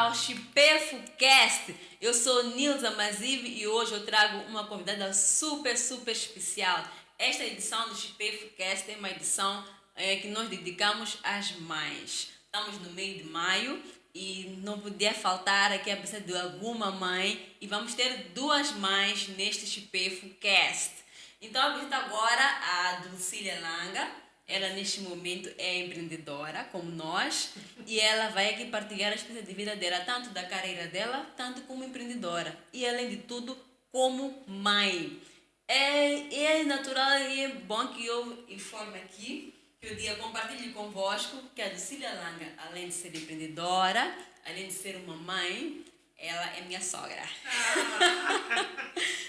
ao ChipefoCast. Eu sou Nilza Mazive e hoje eu trago uma convidada super especial. Esta edição do ChipefoCast é uma edição que nós dedicamos às mães. Estamos no meio de maio e não podia faltar aqui a presença de alguma mãe e vamos ter duas mães neste ChipefoCast. Então eu apresento agora a Dulcília Langa. Ela neste momento é empreendedora, como nós, e ela vai aqui partilhar a experiência de vida dela, tanto da carreira dela, tanto como empreendedora. E além de tudo, como mãe. É natural e é bom que eu informe aqui, que eu diga, compartilhe convosco, que a Dulcília Langa, além de ser empreendedora, além de ser uma mãe, ela é minha sogra.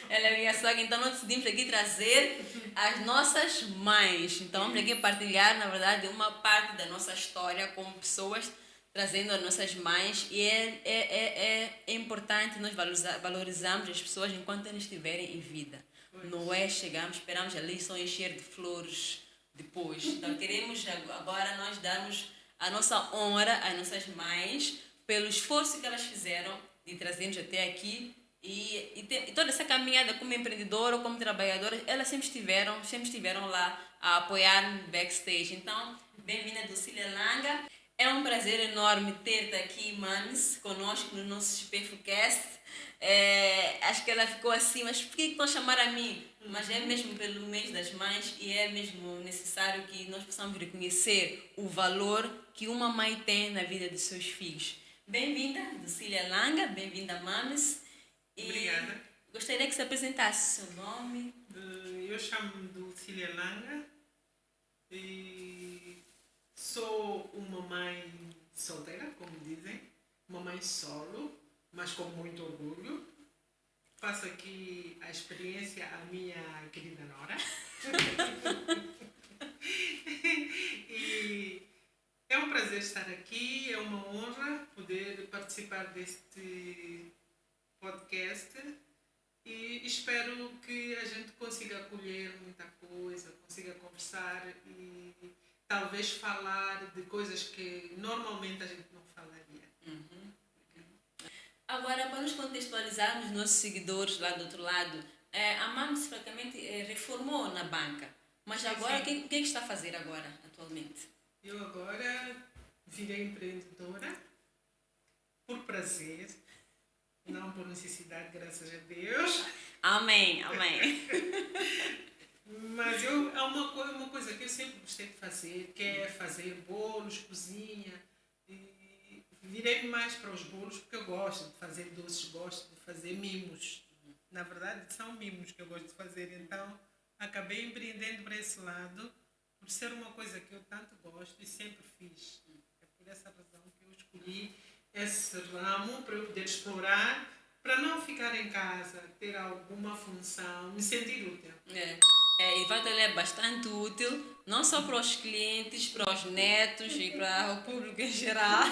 Ela é minha sogra, então nós decidimos aqui trazer as nossas mães. Então vamos aqui partilhar, na verdade, uma parte da nossa história como pessoas, trazendo as nossas mães. E é importante nós valorizarmos as pessoas enquanto elas estiverem em vida. Não é chegarmos, esperamos ali só encher de flores depois. Então queremos agora nós darmos a nossa honra às nossas mães pelo esforço que elas fizeram de trazer-nos até aqui. E toda essa caminhada como empreendedora ou como trabalhadora, elas sempre estiveram lá a apoiar no backstage. Então, bem-vinda, Dulcília Langa. É um prazer enorme ter-te aqui, Mames, conosco no nosso ChipefoCast. Acho que ela ficou assim, mas por que não chamar a mim? Mas é mesmo pelo mês das mães e é mesmo necessário que nós possamos reconhecer o valor que uma mãe tem na vida dos seus filhos. Bem-vinda, Dulcília Langa, bem-vinda, Mames. Obrigada. Gostaria que se apresentasse seu nome. Eu chamo-me Dulcília Langa e sou uma mãe solteira, como dizem, uma mãe solo, mas com muito orgulho. Faço aqui a experiência à minha querida Nora. E é um prazer estar aqui, é uma honra poder participar deste podcast e espero que a gente consiga acolher muita coisa, consiga conversar e talvez falar de coisas que normalmente a gente não falaria. Agora, para nos contextualizarmos, nossos seguidores lá do outro lado, a Mames praticamente reformou na banca, mas agora Sim. O que é que está a fazer agora, atualmente? Eu agora virei empreendedora por prazer, não por necessidade, graças a Deus. Amém, amém. Mas é uma coisa que eu sempre gostei de fazer, que é fazer bolos, cozinha. E virei mais para os bolos porque eu gosto de fazer doces, gosto de fazer mimos. Na verdade, são mimos que eu gosto de fazer. Então, acabei empreendendo para esse lado, por ser uma coisa que eu tanto gosto e sempre fiz. É por essa razão que eu escolhi esse ramo para eu poder explorar, para não ficar em casa, ter alguma função, me sentir útil. E Vatel é bastante útil, não só para os clientes, para os netos e para o público em geral.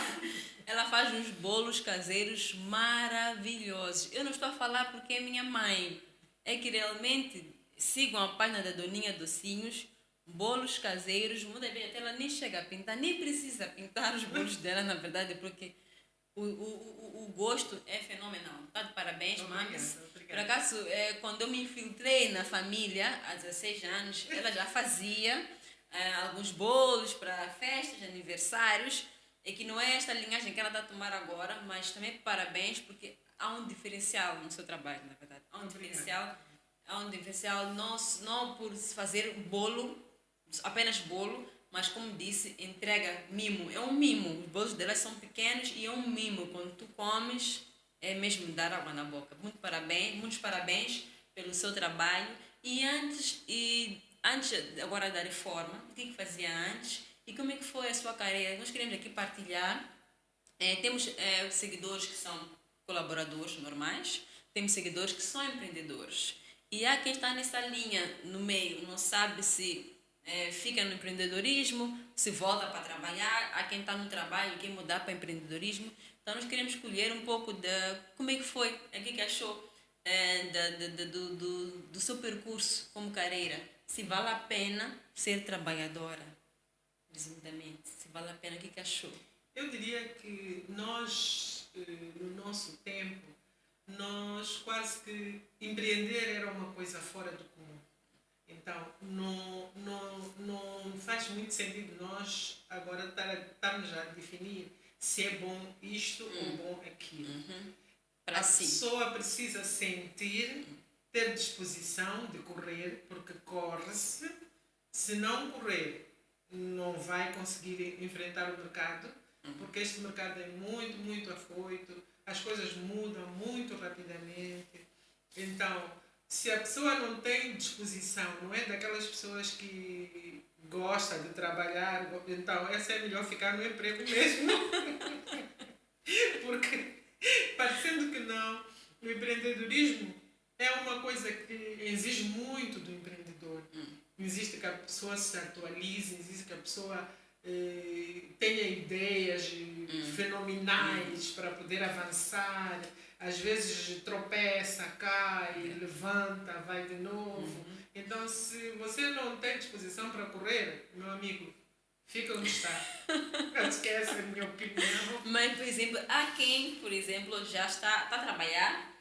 Ela faz uns bolos caseiros maravilhosos. Eu não estou a falar porque é minha mãe. É que realmente sigam a página da Doninha Docinhos, bolos caseiros. Muitas vezes até ela nem chega a pintar, nem precisa pintar os bolos dela, na verdade, porque o gosto é fenomenal. Tá de parabéns, Mames. Por acaso, quando eu me infiltrei na família, há 16 anos, ela já fazia alguns bolos para festas, aniversários, e que não é esta linhagem que ela está a tomar agora, mas também parabéns, porque há um diferencial no seu trabalho, na verdade. Há um diferencial não por se fazer bolo, apenas bolo, mas como disse, entrega mimo. É um mimo. Os bolos delas são pequenos e é um mimo. Quando tu comes, é mesmo dar água na boca. Muitos parabéns pelo seu trabalho. E antes agora da reforma, o que fazia antes e como é que foi a sua carreira? Nós queremos aqui partilhar. Temos seguidores que são colaboradores normais, temos seguidores que são empreendedores. E há quem está nessa linha no meio, não sabe se fica no empreendedorismo, se volta para trabalhar, há quem está no trabalho e quer mudar para empreendedorismo. Então nós queremos escolher um pouco de como é que foi, o que achou do seu percurso como carreira. Se vale a pena ser trabalhadora, resumidamente. Se vale a pena, o que achou? Eu diria que nós no nosso tempo, nós quase que empreender era uma coisa fora do comum. Então, não faz muito sentido nós agora estarmos a definir se é bom isto ou bom aquilo. Para A si. pessoa precisa sentir, ter disposição de correr, porque corre-se. Se não correr, não vai conseguir enfrentar o mercado, porque este mercado é muito, muito afoito, as coisas mudam muito rapidamente. Então, se a pessoa não tem disposição, não é daquelas pessoas que gosta de trabalhar, então essa é melhor ficar no emprego mesmo. Porque, parecendo que não, o empreendedorismo é uma coisa que exige muito do empreendedor. Existe que a pessoa se atualize, existe que a pessoa tenha ideias fenomenais para poder avançar. Às vezes tropeça, cai, levanta, vai de novo. Então, se você não tem disposição para correr, meu amigo, fica onde está. Não esquece a minha opinião. Mas, por exemplo, há quem, por exemplo, já está a trabalhar,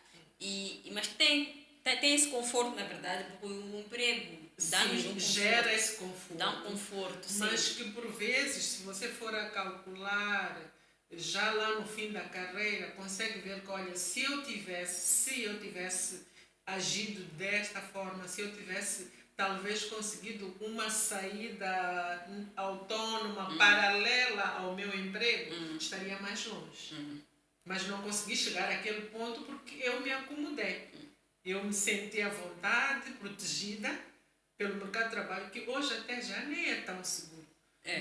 mas tem esse conforto, na verdade, porque o emprego dá-nos um conforto. Gera esse conforto. Dá um conforto, sim. Mas que, por vezes, se você for a calcular, já lá no fim da carreira, consegue ver que, olha, se eu tivesse agido desta forma, se eu tivesse talvez conseguido uma saída autônoma, paralela ao meu emprego, estaria mais longe. Mas não consegui chegar àquele ponto porque eu me acomodei. Eu me senti à vontade, protegida pelo mercado de trabalho, que hoje até já nem é tão seguro.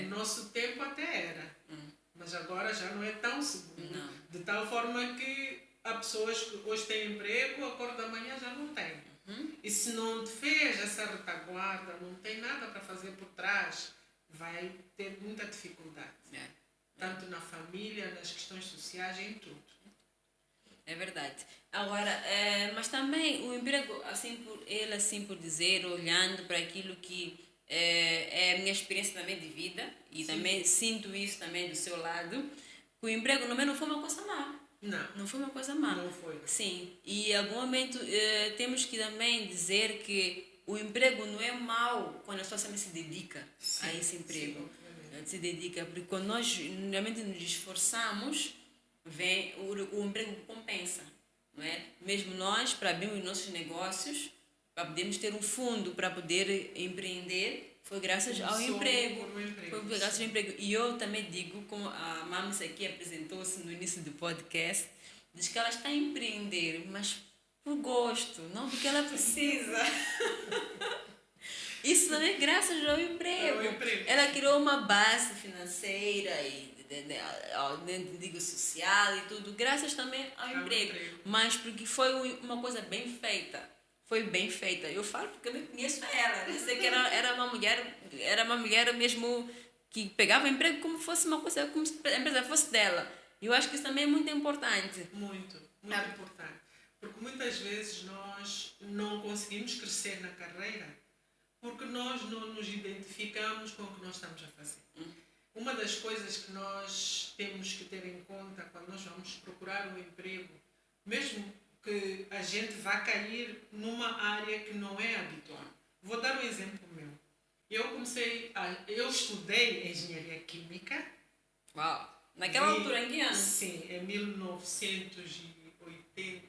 No nosso tempo até era, mas agora já não é tão seguro. Não. De tal forma que há pessoas que hoje têm emprego, acorda amanhã já não têm. E se não fez essa retaguarda, não tem nada para fazer por trás, vai ter muita dificuldade. Tanto na família, nas questões sociais, em tudo. É verdade. Agora, mas também o emprego, assim por dizer, olhando para aquilo que é a minha experiência também de vida, e Sim. também sinto isso também do seu lado, que o emprego não foi uma coisa má. Não foi uma coisa má. Não foi. Sim. E em algum momento temos que também dizer que o emprego não é mau quando a pessoa também se dedica a esse emprego. Se dedica, porque quando nós realmente nos esforçamos, o emprego compensa, não é? Mesmo nós, para abrir os nossos negócios, para podermos ter um fundo para poder empreender, foi graças ao emprego. Foi graças ao emprego. E eu também digo, como a Mamis aqui apresentou-se no início do podcast, diz que ela está a empreender, mas por gosto, não porque ela precisa. Isso também é graças ao emprego. Ela criou uma base financeira e digo social e tudo, graças também ao emprego. Mas porque foi uma coisa bem feita. Foi bem feita. Eu falo porque eu conheço ela. Eu sei que era uma mulher mesmo que pegava o emprego como fosse uma coisa, como se a empresa fosse dela. E eu acho que isso também é muito importante. Muito importante. Porque muitas vezes nós não conseguimos crescer na carreira porque nós não nos identificamos com o que nós estamos a fazer. Uma das coisas que nós temos que ter em conta quando nós vamos procurar um emprego, mesmo que a gente vá cair numa área que não é habitual. Vou dar um exemplo meu. Eu estudei engenharia química. Uau! Naquela altura, em que ano? Sim, em 1980.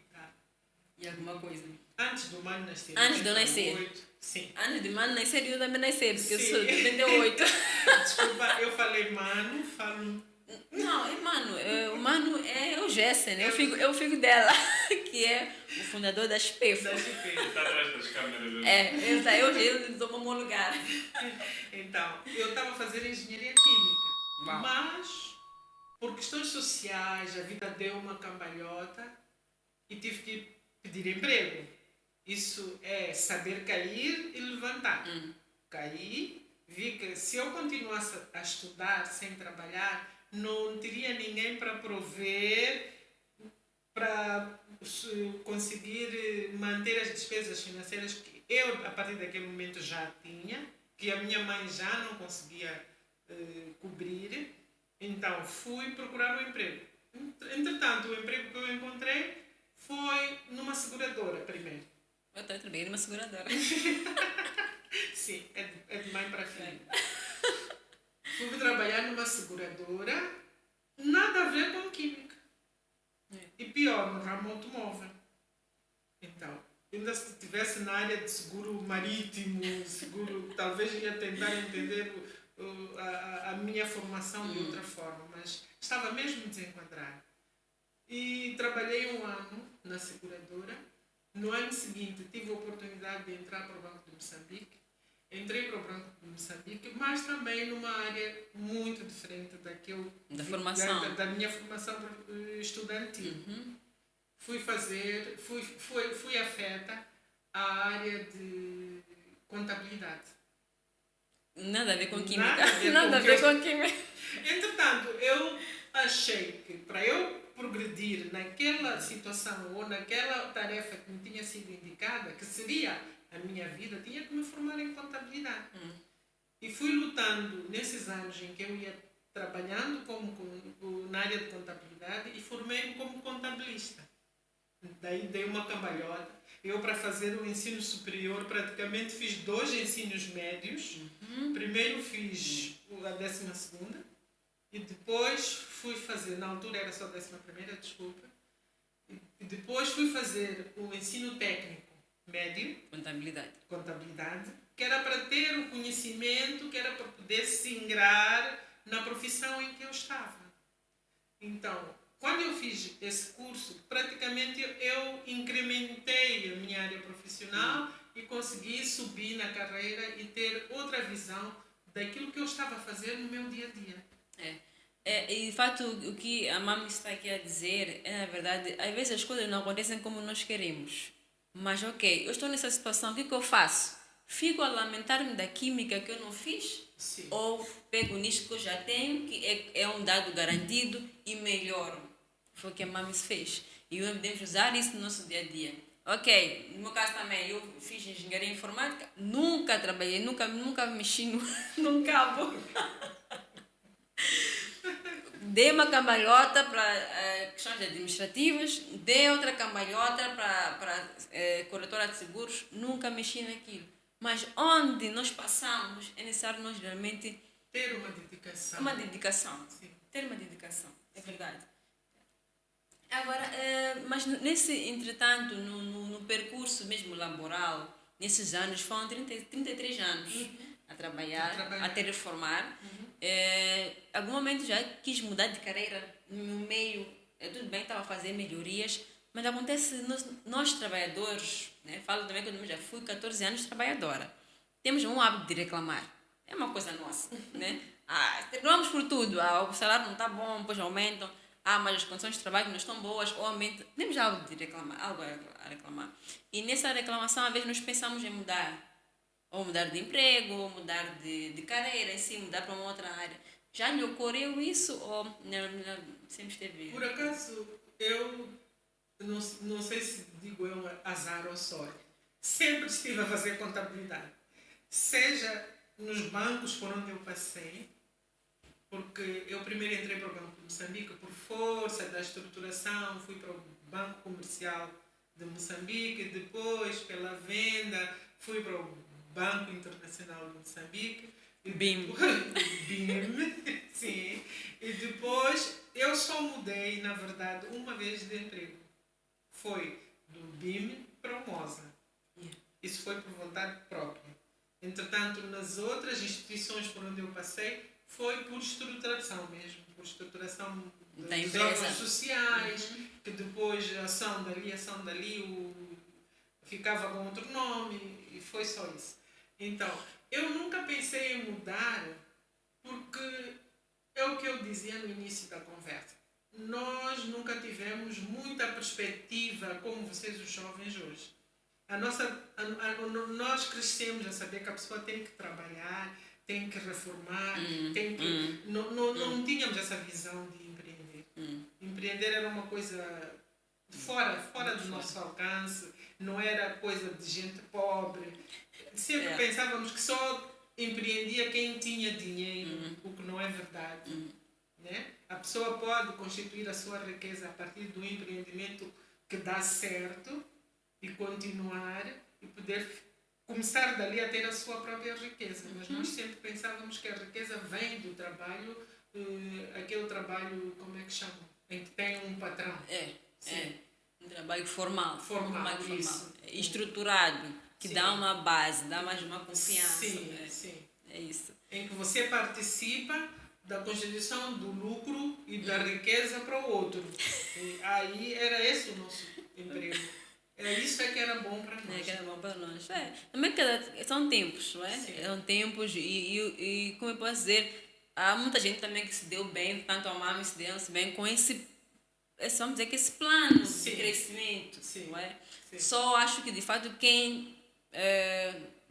E alguma coisa. Antes do Mano nascer. Antes de eu nascer. Sim. Antes de Mano nascer, eu também nasci, porque eu sou de 88. Desculpa, eu falei Mano, falo... Não, é Mano. O Mano é o Gessen, é o filho dela, que é o fundador da SPEFO. Está atrás das câmeras. Eu tomo o meu lugar. Então, eu estava a fazer engenharia química. Uau. Mas, por questões sociais, a vida deu uma cambalhota e tive que pedir emprego. Isso é saber cair e levantar. Caí, vi que se eu continuasse a estudar sem trabalhar, não teria ninguém para prover, para conseguir manter as despesas financeiras que eu, a partir daquele momento, já tinha, que a minha mãe já não conseguia cobrir. Então, fui procurar um emprego. Entretanto, o emprego que eu encontrei foi numa seguradora primeiro. Eu também trabalhei numa seguradora. Sim, é de mãe para filho. Fui trabalhar numa seguradora, nada a ver com química. E pior, no ramo automóvel. Então, ainda se estivesse na área de seguro marítimo, seguro, talvez ia tentar entender a minha formação de outra forma, mas estava mesmo desenquadrado. E trabalhei 1 ano na seguradora. No ano seguinte, tive a oportunidade de entrar para o Banco de Moçambique. Entrei para o Banco de Moçambique, mas também numa área muito diferente da minha formação estudantil. Fui afeta à área de contabilidade. Nada a ver com química. Nada a ver com química. Entretanto, eu achei que para eu progredir naquela situação ou naquela tarefa que me tinha sido indicada, que seria a minha vida, tinha que me formar em contabilidade. E fui lutando nesses anos em que eu ia trabalhando na área de contabilidade e formei-me como contabilista. Daí dei uma cambalhota. Eu, para fazer o ensino superior, praticamente fiz 2 ensinos médios. Primeiro fiz a 12ª e depois fui fazer, na altura era só a 11ª, desculpa, e depois fui fazer o ensino técnico médio, contabilidade, que era para ter o conhecimento, que era para poder se ingrar na profissão em que eu estava. Então, quando eu fiz esse curso, praticamente eu incrementei a minha área profissional e consegui subir na carreira e ter outra visão daquilo que eu estava a fazer no meu dia a dia. E de fato, o que a Mami está aqui a dizer é, na verdade, às vezes as coisas não acontecem como nós queremos. Mas, ok, eu estou nessa situação, o que eu faço? Fico a lamentar-me da química que eu não fiz? Sim. Ou pego nisto que eu já tenho, que é um dado garantido, e melhoro? Foi o que a Mami fez. E devemos usar isso no nosso dia a dia. Ok, no meu caso também, eu fiz engenharia informática, nunca trabalhei, nunca mexi num cabo. Dei uma cambalhota para questões administrativas, dei outra cambalhota para corretora de seguros, nunca mexi naquilo. Mas onde nós passamos, é necessário nós realmente ter uma dedicação. Sim. Ter uma dedicação, é verdade. Agora, mas nesse, entretanto, no percurso mesmo laboral, nesses anos, foram 33 anos a trabalhar, a te reformar. Algum momento já quis mudar de carreira no meio, tudo bem, estava a fazer melhorias, mas acontece, nós trabalhadores, né, falo também que eu já fui 14 anos trabalhadora, temos um hábito de reclamar, é uma coisa nossa, né? Reclamamos por tudo, o salário não está bom, depois aumentam, mas as condições de trabalho não estão boas, ou aumentam, temos algo de reclamar, algo a reclamar. E nessa reclamação, às vezes, nós pensamos em mudar, ou mudar de emprego, ou mudar de carreira, em si, mudar para uma outra área. Já lhe ocorreu isso, ou sempre esteve? Por acaso, eu não sei se digo eu azar ou sorte. Sempre estive a fazer contabilidade. Seja nos bancos por onde eu passei, porque eu primeiro entrei para o Banco de Moçambique por força da estruturação, fui para o Banco Comercial de Moçambique, depois pela venda, fui para o Banco Internacional de Moçambique. BIM. BIM, sim. E depois eu só mudei, na verdade, uma vez de emprego. Foi do BIM para o MOSA. Isso foi por vontade própria. Entretanto, nas outras instituições por onde eu passei, foi por estruturação mesmo, por estruturação dos órgãos sociais, que depois ação dali, ficava com outro nome, e foi só isso. Então, eu nunca pensei em mudar, porque é o que eu dizia no início da conversa. Nós nunca tivemos muita perspectiva como vocês, os jovens, hoje. Nós crescemos a saber que a pessoa tem que trabalhar, tem que reformar, tem que... Não tínhamos essa visão de empreender. Empreender era uma coisa fora do nosso alcance, não era coisa de gente pobre. Sempre pensávamos que só empreendia quem tinha dinheiro, o que não é verdade. Né? A pessoa pode constituir a sua riqueza a partir do empreendimento que dá certo e continuar e poder começar dali a ter a sua própria riqueza. Mas nós sempre pensávamos que a riqueza vem do trabalho, aquele trabalho, como é que chama? Em que tem um patrão. Um trabalho formal. Formal, isso. Estruturado, que dá uma base, dá mais uma confiança. Sim. É isso. Em que você participa da constituição do lucro e da riqueza para o outro. E aí era esse o nosso emprego. Isso é que era bom para nós. Que era bom para nós. Também são tempos, não é? São tempos e como eu posso dizer, há muita gente também que se deu bem, tanto a mãe se deu bem com esse, vamos dizer que esse plano de crescimento, não é? Só acho que de fato quem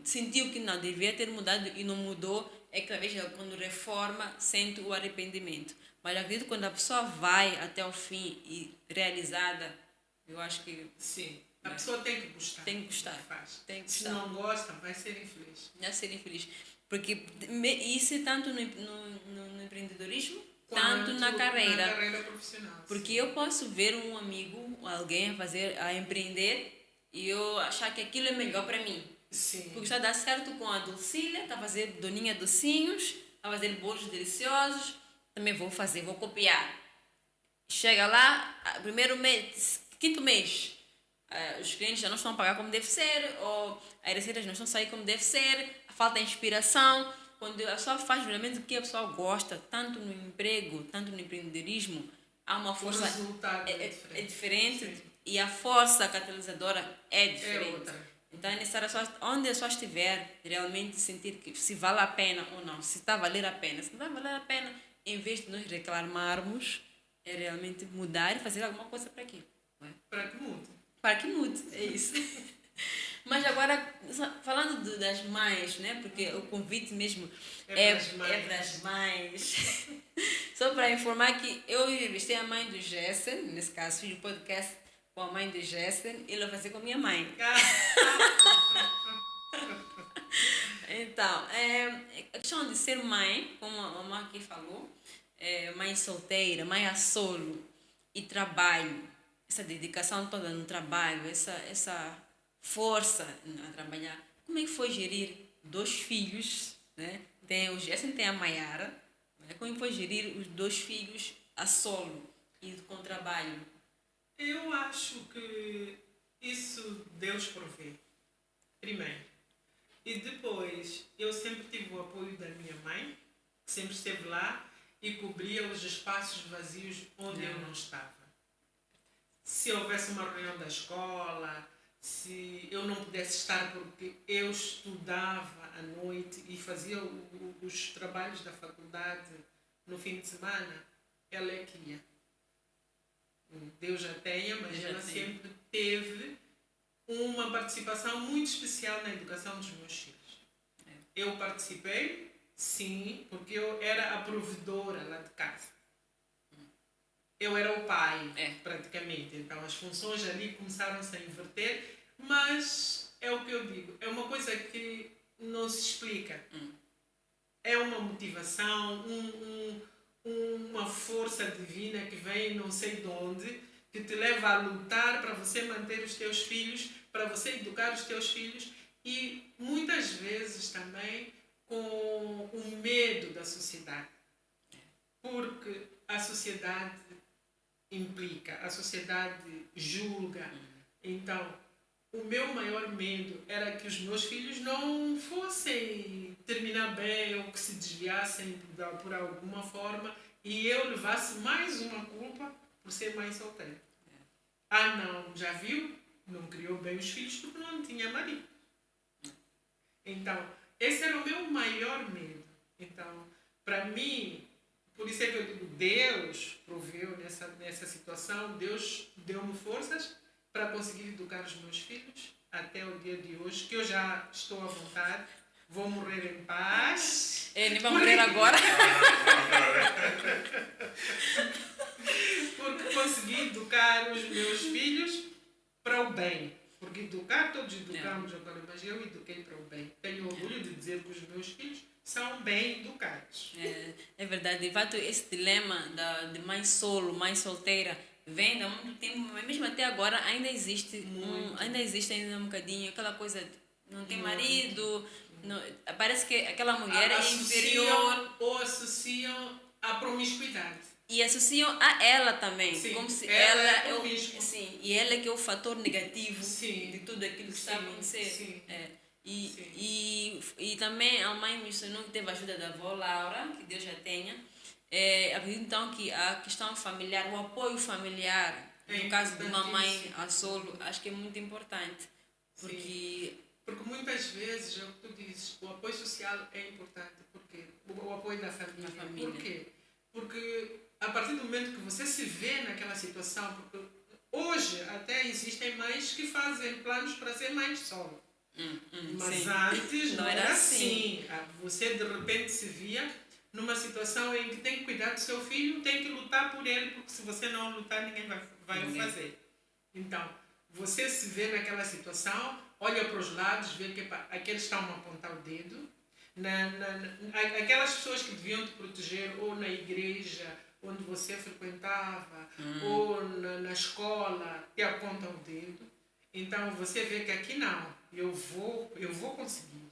sentiu que não devia ter mudado e não mudou é que talvez quando reforma sente o arrependimento. Mas acredito que quando a pessoa vai até o fim e realizada, eu acho que sim. A pessoa tem que gostar. Tem que gostar. Se não gosta, vai ser infeliz. Vai ser infeliz. Porque isso é tanto no empreendedorismo, tanto na carreira. Na carreira profissional. Porque eu posso ver um amigo, alguém a empreender e eu achar que aquilo é melhor para mim. Sim. Porque está a dar certo com a Dulcília, está a fazer doninha docinhos, está a fazer bolos deliciosos, também vou copiar. Chega lá, primeiro mês, quinto mês, os clientes já não estão a pagar como deve ser, ou as receitas não estão a sair como deve ser, falta inspiração. Quando a pessoa faz realmente o que a pessoa gosta, tanto no emprego, tanto no empreendedorismo, há uma força. O resultado é diferente e a força catalisadora é diferente. É outra. Então é necessário, onde a pessoa estiver, realmente sentir que se vale a pena ou não, se está a valer a pena. Se não está a valer a pena, em vez de nós reclamarmos, é realmente mudar e fazer alguma coisa para aquilo. Para que mude. Para que mude, é isso. Mas agora, falando das mães, né? Porque o convite mesmo é para as mães. Só para informar que eu entrevistei a mãe do Gessen, nesse caso, fiz o podcast com a mãe do Gessen, ele vai fazer com a minha mãe. Então, a questão de ser mãe, como a mamãe aqui falou, mãe solteira, mãe a solo e trabalho, essa dedicação toda no trabalho, essa força a trabalhar. Como é que foi gerir 2 filhos, né? Tem o Gessen, tem a Maiara, né? Como é que foi gerir os 2 filhos a solo e com trabalho? Eu acho que isso Deus provê, primeiro. E depois, eu sempre tive o apoio da minha mãe, que sempre esteve lá e cobria os espaços vazios onde eu não estava. Se houvesse uma reunião da escola, se eu não pudesse estar porque eu estudava à noite e fazia os trabalhos da faculdade no fim de semana, ela é que ia. Deus já tenha, mas ela sempre teve uma participação muito especial na educação dos meus filhos. Eu participei, sim, porque eu era a provedora lá de casa. Eu era o pai, praticamente. Então as funções ali começaram-se a inverter, mas é o que eu digo, é uma coisa que não se explica. É uma motivação, uma força divina que vem não sei de onde, que te leva a lutar para você manter os teus filhos, para você educar os teus filhos e muitas vezes também com o medo da sociedade. Porque a sociedade implica, a sociedade julga. Então, o meu maior medo era que os meus filhos não fossem terminar bem ou que se desviassem por alguma forma e eu levasse mais uma culpa por ser mãe solteira. Ah, não, já viu? Não criou bem os filhos porque não tinha marido. Então, esse era o meu maior medo. Então, para mim, por isso é que eu digo, Deus proveu nessa situação, Deus deu-me forças para conseguir educar os meus filhos até o dia de hoje, que eu já estou à vontade, vou morrer em paz. Ele vai morrer agora. Porque consegui educar os meus filhos para o bem. Porque educar, todos educamos agora, mas eu eduquei para o bem. Tenho orgulho de dizer que os meus filhos são bem educados. É verdade. De fato, esse dilema de mãe solo, mãe solteira, vem há muito tempo, mas mesmo até agora ainda existe. Ainda existe ainda um bocadinho aquela coisa de não tem marido. Não, parece que aquela mulher é inferior. Ou associam à promiscuidade. E associam a ela também. Sim, como se ela é é promíscua. sim, e ela é que é o fator negativo Sim, de tudo aquilo que está a acontecer. Sim. E também a mãe mencionou que teve a ajuda da avó Laura, que Deus já tenha. Acredito então que a questão familiar, o apoio familiar, no caso de uma mãe a solo, acho que é muito importante. Porque muitas vezes, é o que tu dizes, o apoio social é importante. Porque o apoio da família. Por quê? Porque a partir do momento que você se vê naquela situação, porque hoje até existem mães que fazem planos para ser mães solo. Mas sim. antes não era assim. Você de repente se via numa situação em que tem que cuidar do seu filho, tem que lutar por ele, porque se você não lutar, ninguém vai o fazer. Então, você se vê naquela situação, olha para os lados, vê que aqueles estão a apontar o dedo. Aquelas pessoas que deviam te proteger, ou na igreja onde você frequentava, ou na escola, te apontam o dedo. Então, você vê que aqui não. Eu vou conseguir.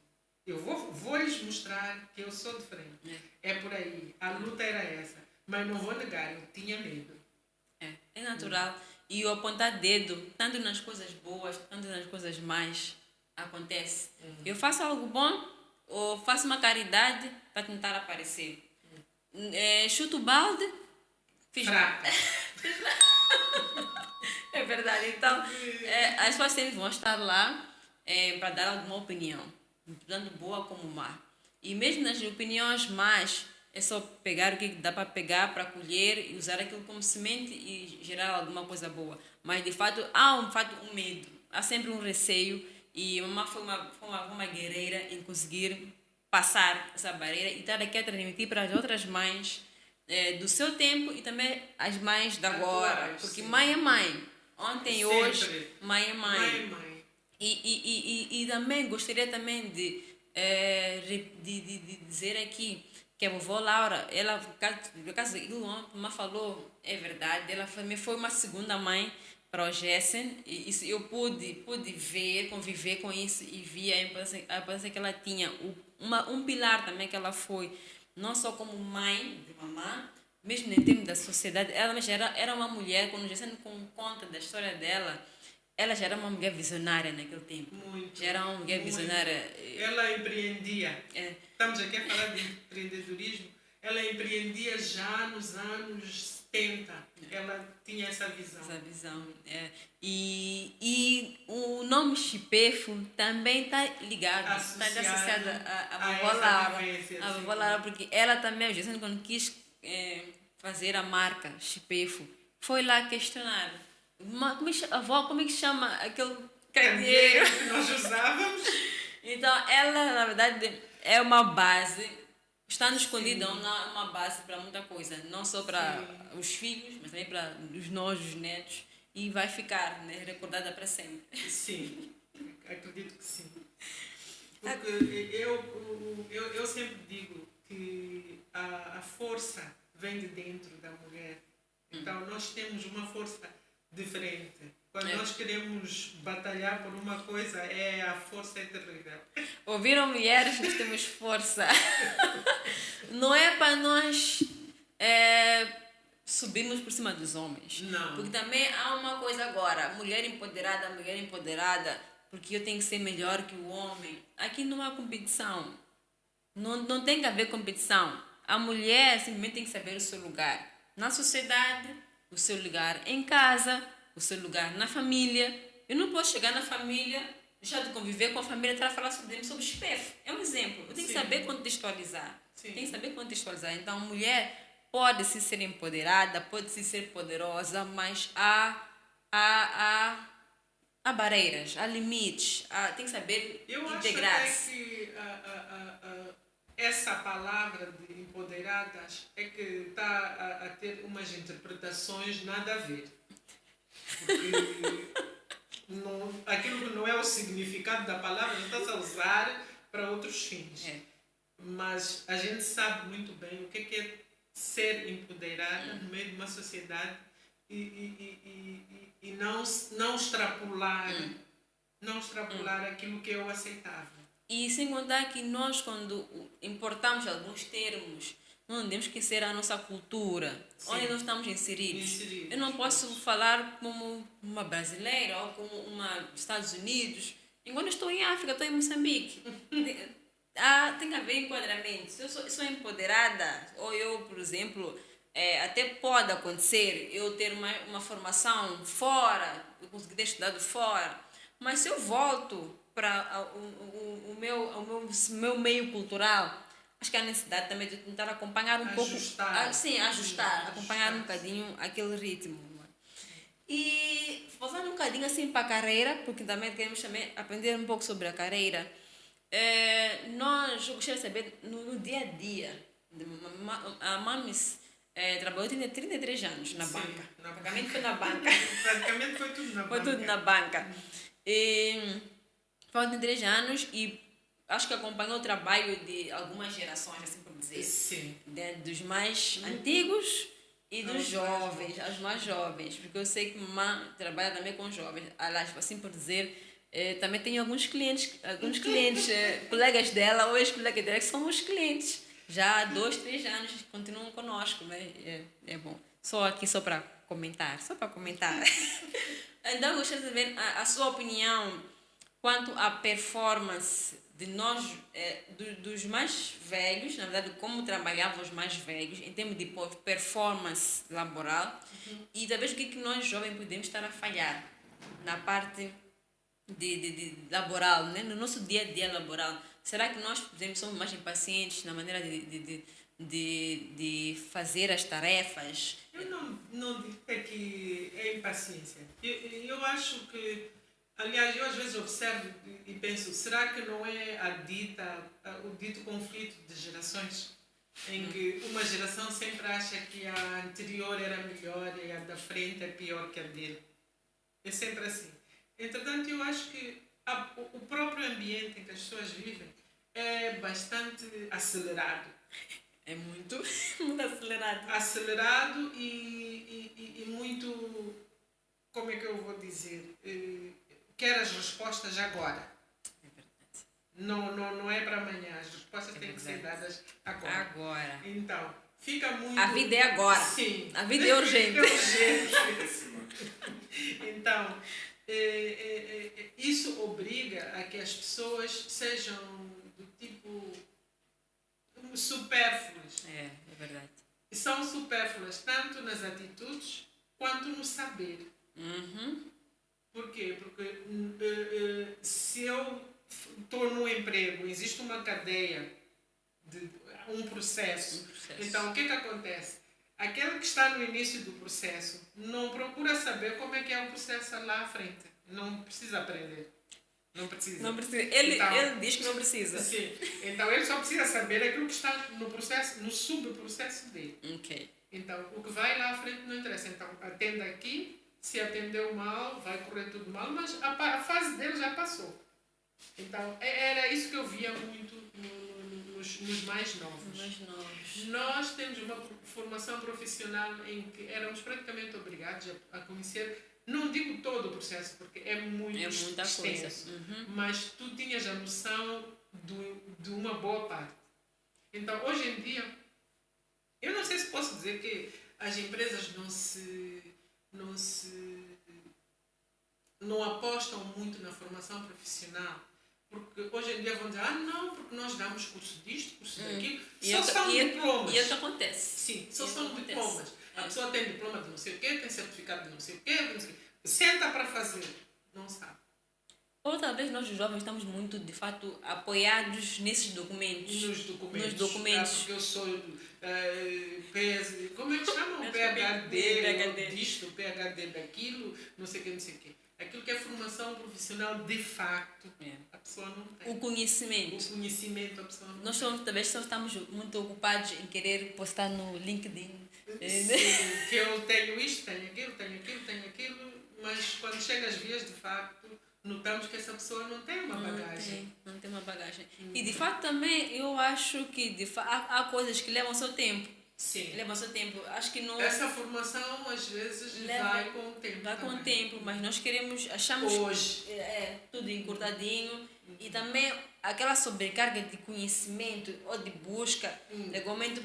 Eu vou lhes mostrar que eu sou diferente. É por aí. A luta era essa. Mas não vou negar, eu tinha medo. É natural. E o apontar dedo, tanto nas coisas boas, tanto nas coisas más, acontece. Eu faço algo bom ou faço uma caridade para tentar aparecer. Chuto o balde, fiz fraca. É verdade. Então, as pessoas sempre vão estar lá para dar alguma opinião, tanto boa como má. E mesmo nas opiniões más, é só pegar o que dá para pegar, para colher e usar aquilo como semente e gerar alguma coisa boa. Mas, de fato, há um medo, há sempre um receio. E a mamãe foi uma guerreira em conseguir passar essa barreira e estar aqui a transmitir para as outras mães do seu tempo e também as mães de agora. Porque mãe é mãe. Ontem e hoje, mãe é mãe. Mãe. E também gostaria também de dizer aqui que a vovó Laura, ela, no caso aquilo que a falou, é verdade, ela também foi uma segunda mãe para o Jessen, e isso eu pude ver, conviver com isso e vi a importância que ela tinha, um pilar também que ela foi, não só como mãe de mamã, mesmo em termos da sociedade, ela já era uma mulher, quando o Jessen conta da história dela, ela já era uma mulher visionária naquele tempo. Muito. Já era uma mulher visionária. Ela empreendia. Estamos aqui a falar de empreendedorismo. Ela empreendia já nos anos 70. Ela tinha essa visão. E o nome Chipefo também está ligado, está associado à vovó Laura. A vovó Laura, porque ela também, quando quis fazer a marca Chipefo, foi lá questionar. Avó, como é que chama aquele candeeiro que nós usávamos? Então, ela, na verdade, é uma base, estando escondida, uma base para muita coisa, não só para os filhos, mas também para os netos, e vai ficar recordada para sempre. Sim, acredito que sim. Porque eu sempre digo que a força vem de dentro da mulher. Então, nós temos uma força diferente. Quando nós queremos batalhar por uma coisa, a força é terrível. Ouviram, mulheres? Nós temos força. Não é para nós subirmos por cima dos homens. Não. Porque também há uma coisa agora, mulher empoderada, porque eu tenho que ser melhor que o homem. Aqui não há competição. Não tem que haver competição. A mulher simplesmente tem que saber o seu lugar na sociedade, o seu lugar em casa, o seu lugar na família. Eu não posso chegar na família, deixar de conviver com a família e estar a falar sobre espelho. É um exemplo. Eu tenho que saber contextualizar. Tem que saber contextualizar. Então, a mulher pode se ser empoderada, pode se ser poderosa, mas há barreiras, há limites, tem que saber integrar-se. Eu acho que essa palavra de empoderadas é que está a ter umas interpretações nada a ver. Porque aquilo que não é o significado da palavra, estás a usar para outros fins. É. Mas a gente sabe muito bem o que é ser empoderada no meio de uma sociedade e não extrapolar, não extrapolar aquilo que é o aceitável. E sem contar que nós, quando importamos alguns termos, não devemos esquecer a nossa cultura, Sim. onde nós estamos inseridos. Eu não posso falar como uma brasileira ou como uma dos Estados Unidos, enquanto eu estou em África, estou em Moçambique. Tem que haver enquadramento. Se eu sou empoderada, ou eu, por exemplo, até pode acontecer eu ter uma formação fora, eu conseguir ter estudado fora, mas se eu volto para o meu meio cultural, acho que há necessidade também de tentar acompanhar um pouco. Ajustar, acompanhar um bocadinho aquele ritmo. E voltando um bocadinho assim para a carreira, porque também queremos também aprender um pouco sobre a carreira. Eu gostaria de saber no dia a dia. A Mamis trabalhou 33 anos na banca. Praticamente foi na banca. Praticamente foi tudo na banca. Foi tudo na banca. Foi 33 anos e acho que acompanhou o trabalho de algumas gerações, assim por dizer. Sim. Dos mais antigos e dos jovens, as mais jovens. Porque eu sei que mamãe trabalha também com jovens. Aliás, assim por dizer, também tenho alguns clientes colegas dela ou ex-colegas dela que são os clientes. Já há 2, 3 anos continuam conosco, né? É bom. Só para comentar. Então, eu gostaria de saber a sua opinião quanto à performance de nós, dos mais velhos, na verdade, como trabalhavam os mais velhos, em termos de performance laboral, e talvez o que nós jovens podemos estar a falhar na parte de laboral, né? No nosso dia a dia laboral. Será que nós, por exemplo, somos mais impacientes na maneira de fazer as tarefas? Eu não digo que é impaciência. Eu acho que, aliás, eu às vezes observo e penso, será que não é o dito conflito de gerações? Em que uma geração sempre acha que a anterior era melhor e a da frente é pior que a dele. É sempre assim. Entretanto, eu acho que o próprio ambiente em que as pessoas vivem é bastante acelerado. É muito, muito acelerado. Acelerado e muito, como é que eu vou dizer, quer as respostas agora. É verdade. Não é para amanhã, as respostas têm que ser dadas agora. Então, fica muito... A vida é agora. Sim. A vida é urgente. É urgente. Então, isso obriga a que as pessoas sejam do tipo supérfluas. É verdade. São supérfluas tanto nas atitudes quanto no saber. Por quê? Porque se eu estou num emprego, existe uma cadeia, um processo. Então, o que acontece? Aquele que está no início do processo não procura saber como é que é o processo lá à frente. Não precisa aprender. Não precisa. Ele diz que não precisa. Sim. Então, ele só precisa saber aquilo que está no processo, no subprocesso dele. Ok. Então, o que vai lá à frente não interessa. Então, atenda aqui. Se atendeu mal, vai correr tudo mal, mas a fase dele já passou. Então, era isso que eu via muito nos mais novos. Nós temos uma formação profissional em que éramos praticamente obrigados a conhecer, não digo todo o processo, porque é muita extenso, coisa. Mas tu tinhas a noção de uma boa parte. Então, hoje em dia, eu não sei se posso dizer que as empresas não apostam muito na formação profissional, porque hoje em dia vão dizer, não, porque nós damos curso disto, curso daquilo, só são diplomas. E isso acontece. Sim, só são diplomas. A pessoa tem diploma de não sei o quê, tem certificado de não sei o quê, senta para fazer, não sabe. Ou talvez nós os jovens estamos muito, de fato, apoiados nesses documentos. Nos documentos. Porque eu sou como é que chamam? PhD disto, PhD daquilo, não sei o quê. Aquilo que é formação profissional, de facto, a pessoa não tem. O conhecimento A pessoa não Nós talvez só estamos muito ocupados em querer postar no LinkedIn. Sim, que eu tenho isto, tenho aquilo, mas quando chega às vias, de facto, notamos que essa pessoa não tem uma bagagem. Não tem uma bagagem. E de fato também eu acho que há coisas que levam seu tempo. Sim. Levam seu tempo. Acho que não. Essa formação às vezes vai com o tempo. Vai com o também. tempo, mas nós achamos Hoje. tudo encurtadinho e também aquela sobrecarga de conhecimento ou de busca, legalmente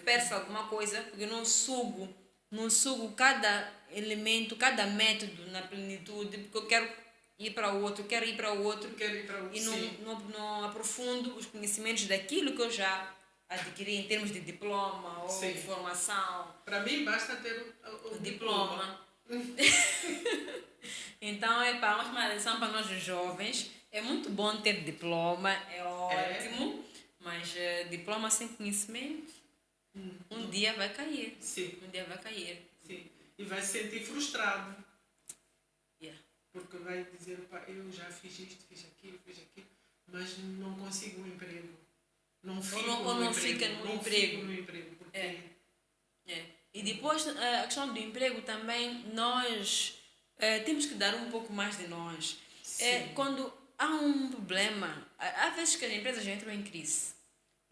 perde alguma coisa, porque eu não sugo cada elemento, cada método na plenitude, porque eu quero ir para o outro, e não aprofundo os conhecimentos daquilo que eu já adquiri em termos de diploma ou Sim. de formação. Para mim basta ter o diploma. Então é uma lição para nós os jovens. É muito bom ter diploma, é ótimo, mas diploma sem conhecimento um dia vai cair. Sim. Um dia vai cair. Sim. E vai se sentir frustrado. Yeah. Porque vai dizer, pá, eu já fiz isto, fiz aquilo, mas não consigo um emprego. Não fico Ou não fica no emprego. Porque... E depois a questão do emprego também, nós temos que dar um pouco mais de nós. Quando há um problema, há vezes que as empresas entram em crise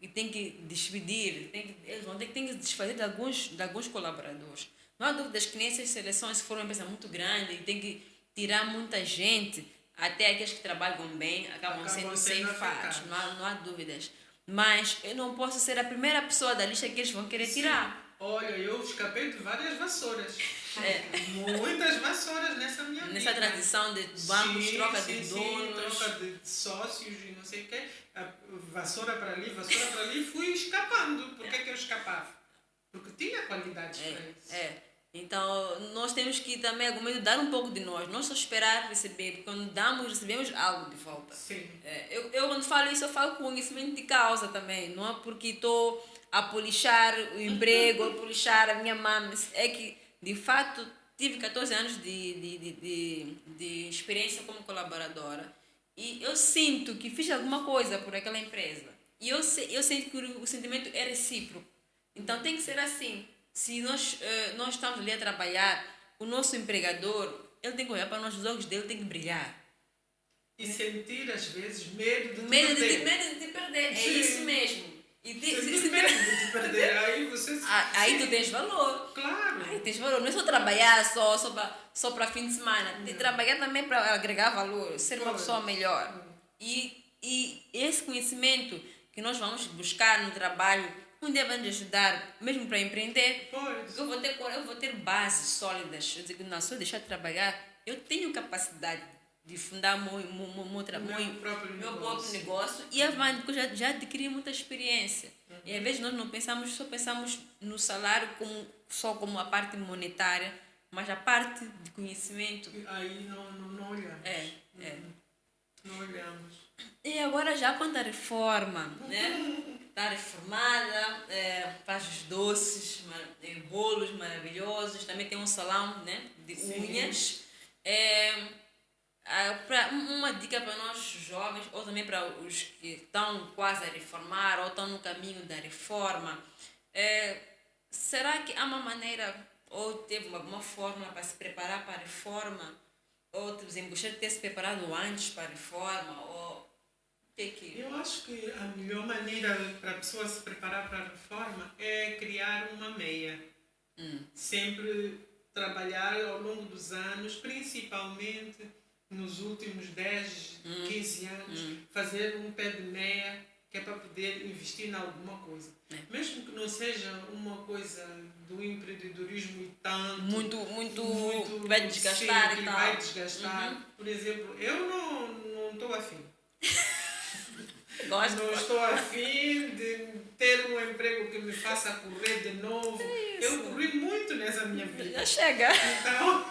e têm que despedir, eles vão ter que desfazer de alguns colaboradores. Não há dúvidas que nessas seleções, se for uma empresa muito grande e tem que tirar muita gente, até aqueles que trabalham bem acabam sendo ceifados. Não há dúvidas. Mas eu não posso ser a primeira pessoa da lista que eles vão querer tirar. Olha, eu escapei de várias vassouras. Muitas vassouras nessa minha vida. Nessa tradição de bancos, troca de donos. Troca de sócios e não sei o quê. Vassoura para ali, fui escapando. Por que eu escapava? Porque tinha qualidades para isso. Então, nós temos que também, algum momento, dar um pouco de nós. Não só esperar receber, porque quando recebemos algo de volta. Sim. Eu quando falo isso, eu falo com conhecimento de causa também. Não é porque estou a polichar o emprego, a polichar a minha mãe. É que, de fato, tive 14 anos de experiência como colaboradora. E eu sinto que fiz alguma coisa por aquela empresa. E eu sinto que o sentimento é recíproco. Então, tem que ser assim. Se nós estamos ali a trabalhar, o nosso empregador, ele tem que olhar para nós, os olhos dele têm que brilhar. E sentir, às vezes, medo de te perder. É isso mesmo. E medo de te perder. Aí tu tens valor. Claro. Aí tens valor. Não é só trabalhar só para fim de semana. Tem que trabalhar também para agregar valor, ser uma pessoa melhor. E esse conhecimento que nós vamos buscar no trabalho, um dia vai nos ajudar, mesmo para empreender. Pois. Eu vou ter bases sólidas. Eu digo, não, se eu deixar de trabalhar, eu tenho capacidade de fundar meu próprio negócio e avante, porque eu já adquiri muita experiência. E às vezes nós só pensamos no salário só como a parte monetária, mas a parte de conhecimento... Aí não olhamos. Não olhamos. E agora já quanto à reforma, né? Está reformada, faz os doces, bolos maravilhosos, também tem um salão, né, de unhas. Uma dica para nós jovens, ou também para os que estão quase a reformar ou estão no caminho da reforma, será que há uma maneira, ou teve alguma fórmula para se preparar para a reforma, ou gostaria de ter se preparado antes para a reforma, ou eu acho que a melhor maneira para a pessoa se preparar para a reforma é criar uma meia. Sempre trabalhar ao longo dos anos, principalmente nos últimos 10, 15 anos, fazer um pé de meia, que é para poder investir em alguma coisa. Mesmo que não seja uma coisa do empreendedorismo e tanto... Muito vai desgastar sim, e tal. Vai desgastar. Por exemplo, eu não estou afim. Não estou afim de ter um emprego que me faça correr de novo. Eu corri muito nessa minha vida. Já chega. Então,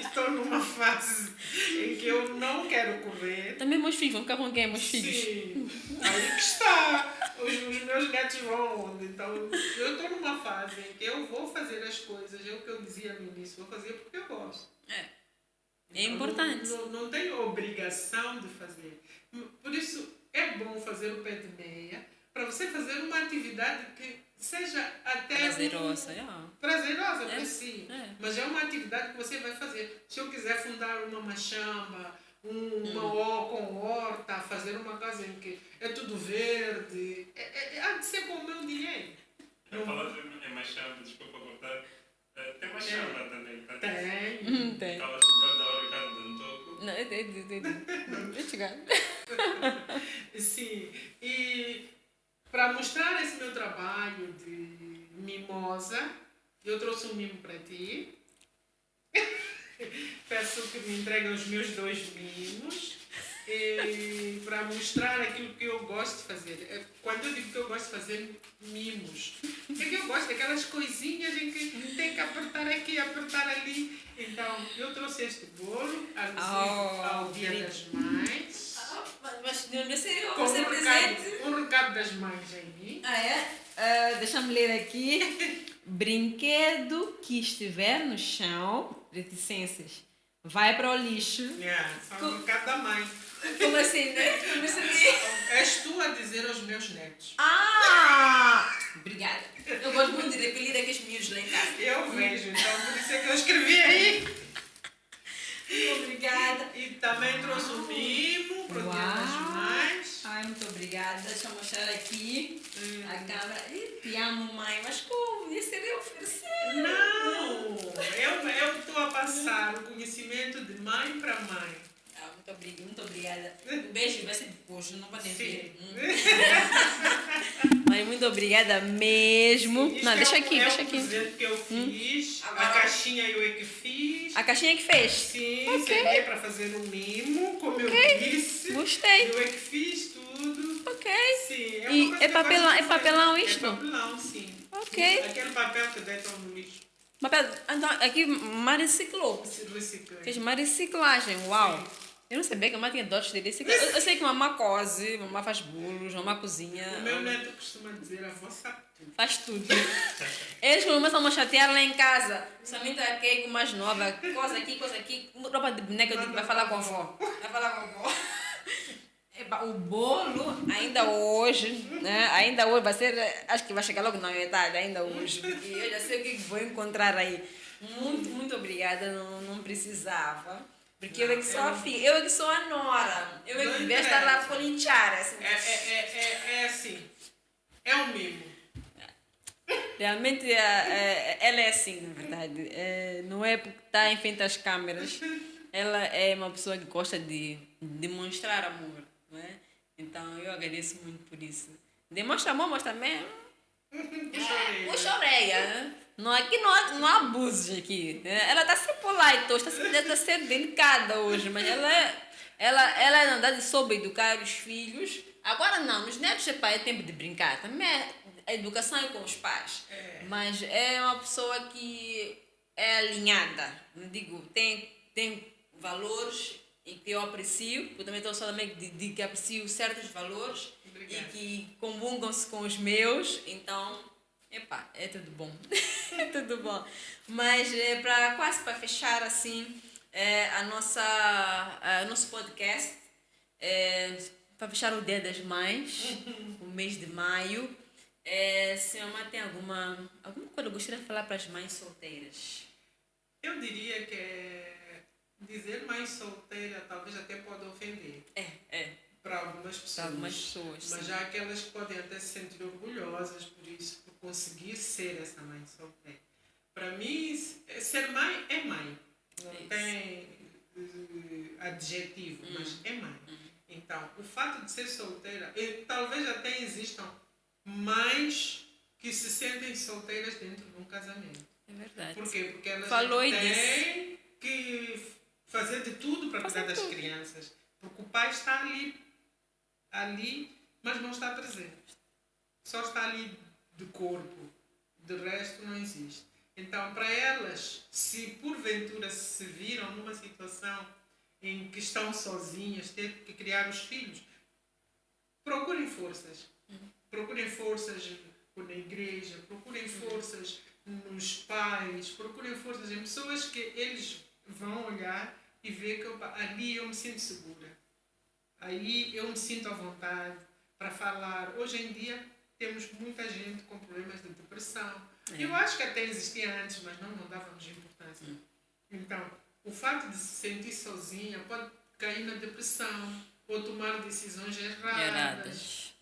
estou numa fase em que eu não quero correr. Também meus filhos, vão ficar com quem? Meus filhos? Sim, aí que está. Os meus netos vão onde? Então, eu estou numa fase em que eu vou fazer as coisas, é o que eu dizia no início, vou fazer porque eu gosto. É importante. Não tenho obrigação de fazer. Por isso, é bom fazer o pé de meia para você fazer uma atividade que seja até Prazerosa, prazerosa É, para si. é. Mas é uma atividade que você vai fazer. Se eu quiser fundar uma machamba, com horta, fazer uma casa em que é tudo verde, há de ser com o meu dinheiro. A palavra é machamba, desculpa cortar. Tem machamba também, tá? Tem. Tem. Aquelas melhor da hora, cada um toco. Não, é chegar. Sim. E para mostrar esse meu trabalho de mimosa, eu trouxe um mimo para ti. Peço que me entreguem os meus 2 mimos. E para mostrar aquilo que eu gosto de fazer. Quando eu digo que eu gosto de fazer mimos, é que eu gosto daquelas coisinhas em que tem que apertar aqui, apertar ali. Então, eu trouxe este bolo alusivo ao Dia das Mães. Mas não sei, eu Com vou ser presente. um recado das mães aí. Deixa-me ler aqui. Brinquedo que estiver no chão, reticências, vai para o lixo. Só um recado da mãe. Como assim, né? Eu percebi. És tu a dizer aos meus netos. Obrigada. Eu gosto muito de repelir aqueles miúdos lá em casa. Eu vejo, então por isso é que eu escrevi aí. Obrigada. E também trouxe um mimo para o Dia das Mães. Ai, muito obrigada. Deixa eu mostrar aqui a câmera. Te amo, mãe. Mas como? Isso seria oferecer. Não! Eu estou a passar o conhecimento de mãe para mãe. Muito obrigada. Um beijo, vai ser depois, não pode ver. Sim. Mas muito obrigada mesmo. Isto Não, deixa aqui, é deixa um aqui. presente que eu fiz. Agora- A caixinha eu é que fiz. A caixinha que fez? Sim, Ok. sentei para fazer um mimo, como eu disse. Gostei. Eu é que fiz tudo. Ok. Sim, é E uma coisa é que eu gosto papelão- de é fazer. papelão isto? É papelão, sim. Ok. Aquele papel que deitam no lixo. Então, aqui, Mar reciclou. Se recicla. Fez uma reciclagem, uau. Sim. Eu não sabia que a mamãe tinha dotes de reciclagem. Eu sei que mamãe cose, mamãe faz bolos, mamãe cozinha. O meu neto costuma dizer, a avó sabe tudo. Faz tudo. Eles começam a me chatear lá em casa. Somente a Keiko mais nova. Coisa aqui, roupa de boneca. Eu digo, vai falar com a avó. Vai falar com a avó. Eba, o bolo, ainda hoje, né? Ainda hoje vai ser, acho que vai chegar logo na metade, ainda hoje. E eu já sei o que vou encontrar aí. Muito obrigada, não precisava. Porque eu é que sou a filha, eu é que sou a nora. Eu é que devia estar lá a polinchar. Assim. É assim. É um mimo. Realmente ela é assim, na verdade. Não é porque está em frente às câmeras. Ela é uma pessoa que gosta de demonstrar amor. Não é? Então eu agradeço muito por isso. Demonstra amor, mas também. Puxa a orelha. Né? Não, aqui não há abusos aqui. Né? Ela está sempre polite, está sendo delicada hoje, mas ela na verdade soube educar os filhos. Agora não, nos netos é tempo de brincar. Também a educação é com os pais. Mas é uma pessoa que é alinhada. Não digo, tem valores e que eu aprecio. Eu também estou só também de que aprecio certos valores. Obrigada. E que comungam-se com os meus. Então, é tudo bom. É tudo bom. Mas quase para fechar assim, nosso podcast, para fechar o Dia das Mães, o mês de maio, se a mamãe tem alguma coisa que gostaria de falar para as mães solteiras? Eu diria que dizer mãe solteira talvez até pode ofender. Para algumas pessoas. Para algumas pessoas, Mas sim. há aquelas que podem até se sentir orgulhosas por isso, por conseguir ser essa mãe solteira. Para mim, ser mãe é mãe. Não tem adjetivo, mas é mãe. Então, o fato de ser solteira, talvez até existam mães que se sentem solteiras dentro de um casamento. É verdade. Por quê? Porque elas Falou e têm que fazer de tudo para cuidar das crianças. Porque o pai está ali, mas não está presente. Só está ali de corpo. De resto, não existe. Então, para elas, se porventura se viram numa situação em que estão sozinhas, ter que criar os filhos, procurem forças. Procurem forças na igreja, procurem forças nos pais, procurem forças em pessoas que eles vão olhar e ver que ali eu me sinto segura. Aí eu me sinto à vontade para falar. Hoje em dia temos muita gente com problemas de depressão. É. Eu acho que até existia antes, mas não dávamos importância. Então, o fato de se sentir sozinha pode cair na depressão ou tomar decisões erradas.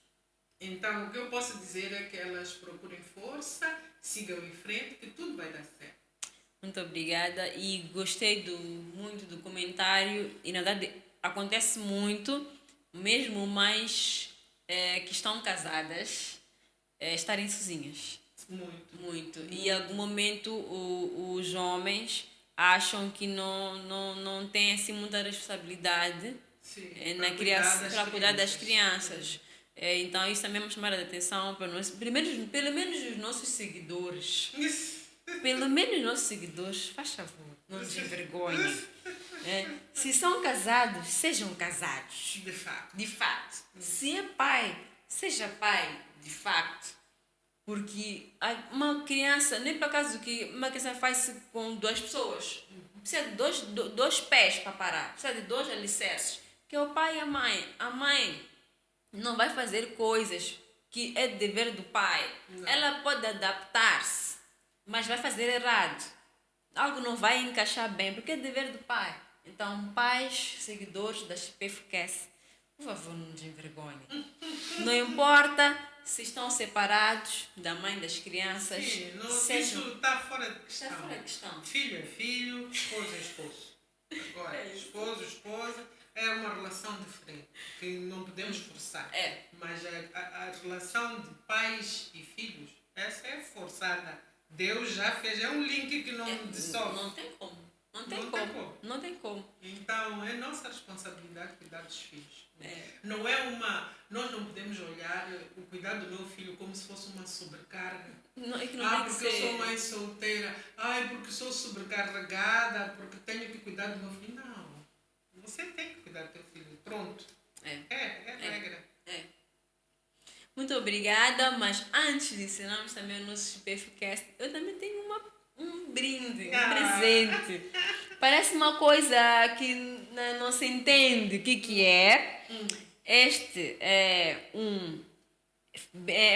Então, o que eu posso dizer é que elas procurem força, sigam em frente, que tudo vai dar certo. Muito obrigada e gostei muito do comentário e na verdade acontece muito, mesmo mais que estão casadas, estarem sozinhas. Muito. E em algum momento os homens acham que não têm assim muita responsabilidade para cuidar das crianças. Então isso também é chamar a atenção para nós, pelo menos os nossos seguidores. Pelo menos os nossos seguidores, faz favor, não se envergonhem. Se são casados, sejam casados. De fato. Se é pai, seja pai de fato. Porque uma criança, nem por acaso que uma criança faz com 2 pessoas. Precisa de dois pés para parar. Precisa de 2 alicerces. Que é o pai e a mãe. A mãe não vai fazer coisas que é dever do pai. Não. Ela pode adaptar-se, mas vai fazer errado. Algo não vai encaixar bem, porque é dever do pai. Então, pais, seguidores da XPFcast, por favor, não nos envergonhem. Não importa se estão separados da mãe das crianças. Sim, isso está fora de questão. Está fora de questão. Filho é filho, esposo é esposo. Agora, esposo, esposa é uma relação diferente, que não podemos forçar. Mas a relação de pais e filhos, essa é forçada. Deus já fez, é um link que não dissolve. Não tem como. Não tem como. Então, é nossa responsabilidade cuidar dos filhos. Não é nós não podemos olhar o cuidado do meu filho como se fosse uma sobrecarga. Porque eu sou mãe solteira. Porque sou sobrecarregada, porque tenho que cuidar do meu filho. Não. Você tem que cuidar do teu filho. Pronto. É regra. Muito obrigada, mas antes de ensinarmos também o nosso XPFcast, eu também tenho um brinde, um presente. Parece uma coisa que não se entende o que é. Este é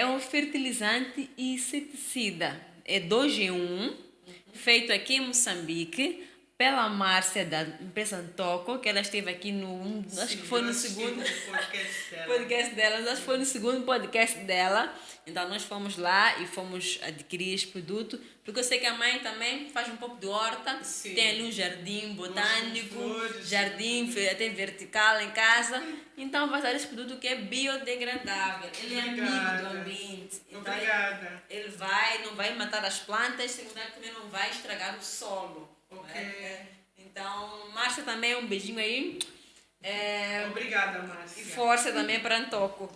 um fertilizante e inseticida. É 2 em 1, feito aqui em Moçambique pela Márcia da empresa Antoco, que ela esteve aqui acho que foi no segundo podcast dela. Acho que foi no segundo podcast dela. Então nós fomos lá e fomos adquirir este produto, porque eu sei que a mãe também faz um pouco de horta. Sim. Tem ali um jardim botânico, jardim até vertical em casa. Então vai usar esse produto que é biodegradável. Ele é amigo do ambiente. Então, obrigada. Ele não vai matar as plantas, sem mudar também não vai estragar o solo. Então, Márcia também, um beijinho aí. Obrigada, Márcia. E força também para Antoco.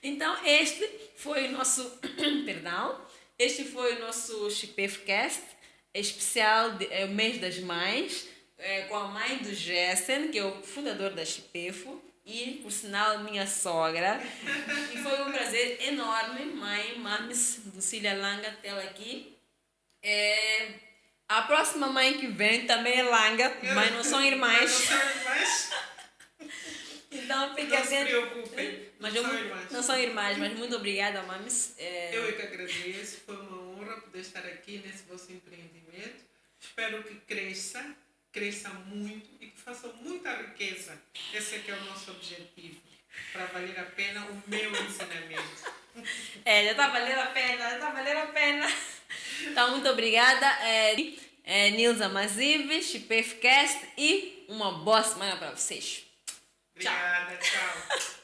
Então, este foi o nosso XPFcast especial o mês das mães, com a mãe do Jessen, que é o fundador da XPFo, e, por sinal, minha sogra. E foi um prazer enorme, mãe, Mames, Lucília Langa, tê-la aqui. A próxima mãe que vem também é Langa, mas não são irmãs. Então fique atento. Não se preocupem, não são irmãs, mas muito obrigada, Mames. Eu é que agradeço, foi uma honra poder estar aqui nesse vosso empreendimento. Espero que cresça muito e que faça muita riqueza. Esse é que é o nosso objetivo, para valer a pena o meu ensinamento. Já está valendo a pena. Então, muito obrigada. Nilza Mazives, XPFcast, e uma boa semana para vocês. Obrigada, tchau.